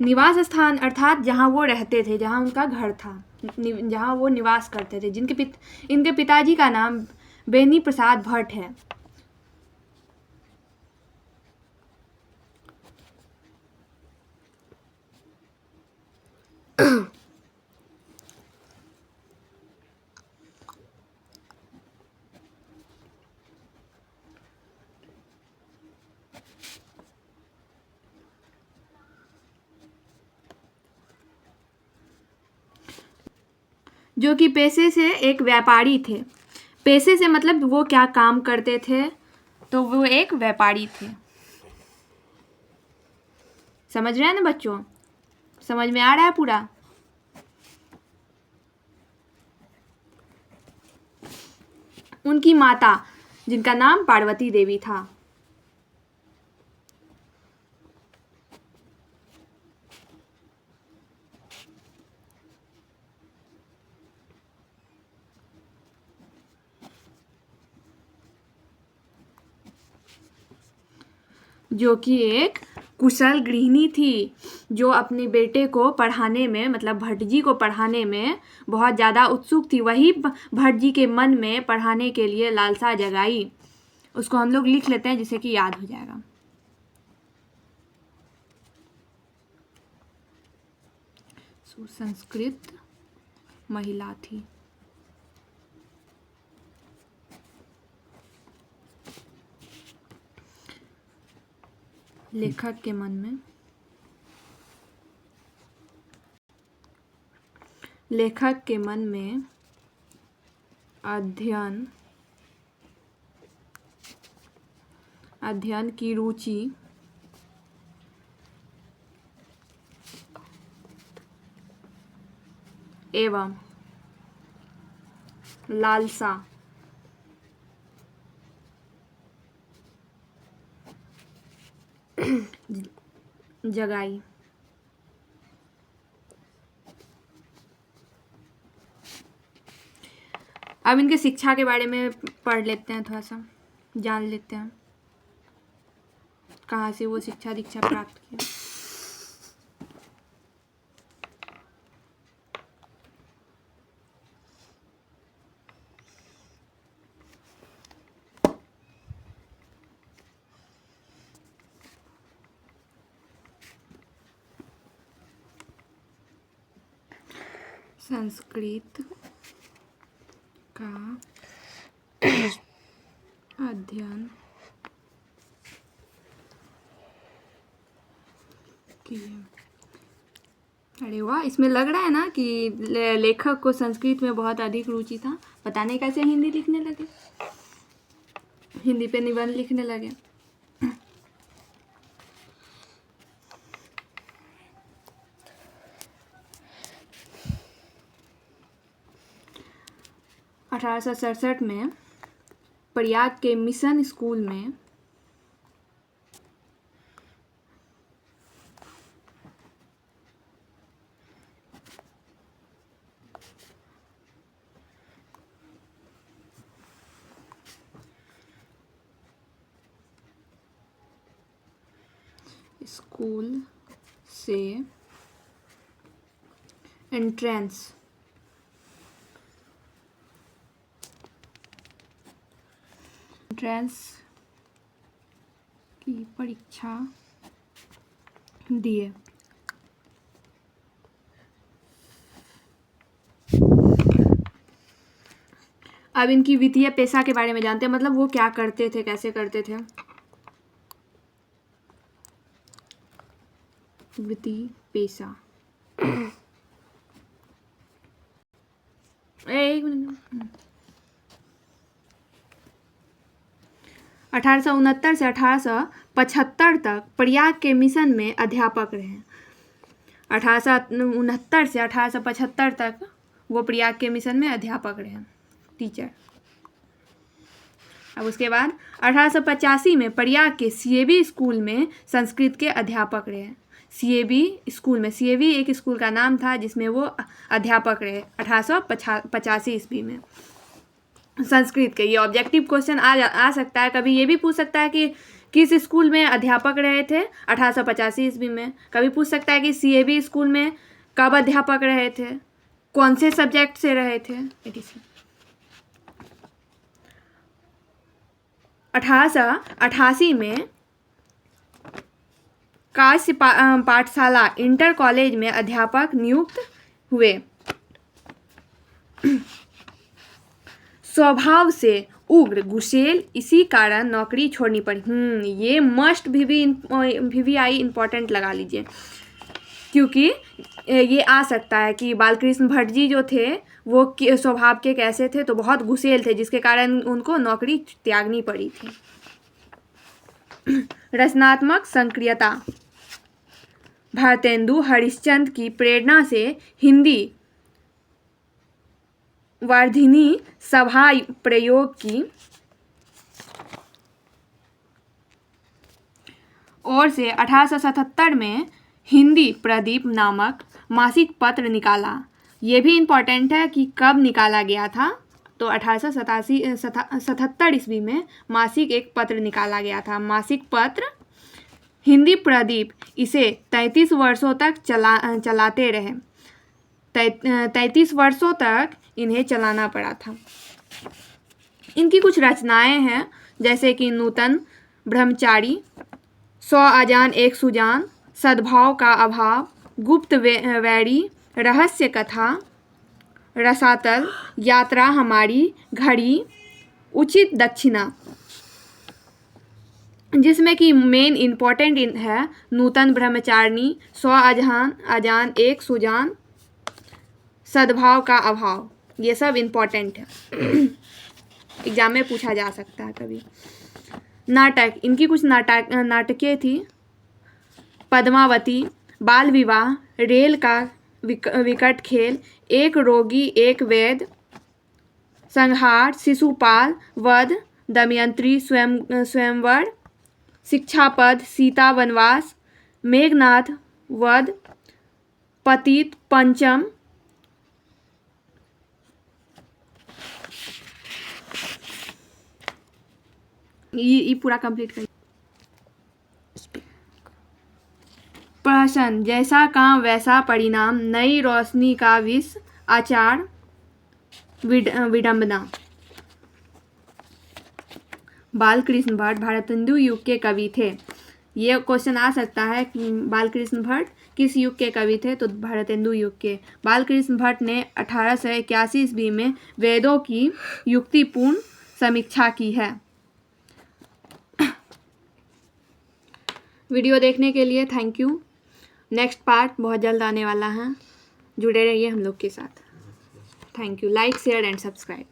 निवास स्थान अर्थात जहाँ वो रहते थे, जहाँ उनका घर था, जहाँ वो निवास करते थे। इनके पिताजी का नाम बेनी प्रसाद भट्ट है। जो कि पेशे से एक व्यापारी थे। पेशे से मतलब वो क्या काम करते थे, तो वो एक व्यापारी थे। समझ रहे हैं ना बच्चों? समझ में आ रहा है पूरा? उनकी माता, जिनका नाम पार्वती देवी था। जो कि एक कुशल गृहिणी थी, जो अपने बेटे को पढ़ाने में, मतलब भट्ट जी को पढ़ाने में बहुत ज़्यादा उत्सुक थी। वही भट्ट जी के मन में पढ़ाने के लिए लालसा जगाई। उसको हम लोग लिख लेते हैं जिससे कि याद हो जाएगा। सुसंस्कृत महिला थी। लेखक के मन में अध्ययन की रुचि एवं लालसा जगाई। अब इनके शिक्षा के बारे में पढ़ लेते हैं, थोड़ा सा जान लेते हैं कहाँ से वो शिक्षा दीक्षा प्राप्त की। संस्कृत का अध्ययन किया। अरे वाह, इसमें लग रहा है ना कि लेखक को संस्कृत में बहुत अधिक रुचि था। पता नहीं कैसे हिंदी लिखने लगे, हिंदी पे निबंध लिखने लगे। (1867) में प्रयाग के मिशन स्कूल में स्कूल से एंट्रेंस की परीक्षा दिए। अब इनकी वित्तीय पेशा के बारे में जानते हैं, मतलब वो क्या करते थे, कैसे करते थे। वित्तीय पेशा एक मिनट। 1869 से 1875 तक प्रयाग के मिशन में अध्यापक रहे। 1869 से 1875 तक वो प्रयाग के मिशन में अध्यापक रहे, टीचर। अब उसके बाद 1885 में प्रयाग के सीएबी स्कूल में संस्कृत के अध्यापक रहे। सीएबी स्कूल में, सीएबी एक स्कूल का नाम था जिसमें वो अध्यापक रहे 1885 ईस्वी में संस्कृत के। ये ऑब्जेक्टिव क्वेश्चन आ सकता है, कभी ये भी पूछ सकता है कि किस स्कूल में अध्यापक रहे थे? 1885 ईस्वी में। कभी पूछ सकता है कि CAB स्कूल में कब अध्यापक रहे थे, कौन से सब्जेक्ट से रहे थे, etc। 1888 में काश्य पाठशाला इंटर कॉलेज में अध्यापक नियुक्त हुए। स्वभाव से उग्र गुस्सेल, इसी कारण नौकरी छोड़नी पड़ी। ये मस्ट VVI इम्पोर्टेंट लगा लीजिए, क्योंकि ये आ सकता है कि बालकृष्ण भट्ट जी जो थे वो स्वभाव के कैसे थे, तो बहुत गुस्सेल थे, जिसके कारण उनको नौकरी त्यागनी पड़ी थी। रचनात्मक सक्रियता। भारतेंदु हरिश्चंद्र की प्रेरणा से हिंदी वर्धिनी सभा प्रयोग की ओर से 1877 में हिंदी प्रदीप नामक मासिक पत्र निकाला। ये भी इम्पोर्टेंट है कि कब निकाला गया था, तो 1877 ईस्वी में मासिक एक पत्र निकाला गया था, मासिक पत्र हिंदी प्रदीप। इसे 33 वर्षों तक चलाते रहे। 33 वर्षों तक इन्हें चलाना पड़ा था। इनकी कुछ रचनाएं हैं, जैसे कि नूतन ब्रह्मचारी, 100 अजान एक सुजान, सद्भाव का अभाव, गुप्त वैरी, रहस्य कथा, रसातल, यात्रा हमारी, घड़ी, उचित दक्षिणा, जिसमें कि मेन इम्पोर्टेंट है नूतन ब्रह्मचारिणी, 100 अजान एक सुजान, सद्भाव का अभाव। ये सब इम्पोर्टेंट है, एग्जाम में पूछा जा सकता है कभी। नाटक, इनकी कुछ नाटकें थी। पद्मावती, बाल विवाह, रेल का विकट खेल, एक रोगी एक वैद्य, संहार, शिशुपाल, वध, दमयंती स्वयंवर, शिक्षापद, सीता वनवास, मेघनाथ वध, पतित, पंचम, ये पूरा कंप्लीट करिए। प्रश्न, जैसा काम वैसा परिणाम, नई रोशनी का विष, आचार, विडंबना। बालकृष्ण भट्ट भारतेंदु युग के कवि थे। ये क्वेश्चन आ सकता है कि बालकृष्ण भट्ट किस युग के कवि थे, तो भारतेंदु युग के। बालकृष्ण भट्ट ने 1881 ईस्वी में वेदों की युक्तिपूर्ण समीक्षा की है। वीडियो देखने के लिए थैंक यू। नेक्स्ट पार्ट बहुत जल्द आने वाला है, जुड़े रहिए हम लोग के साथ। Thank you. Like share and subscribe.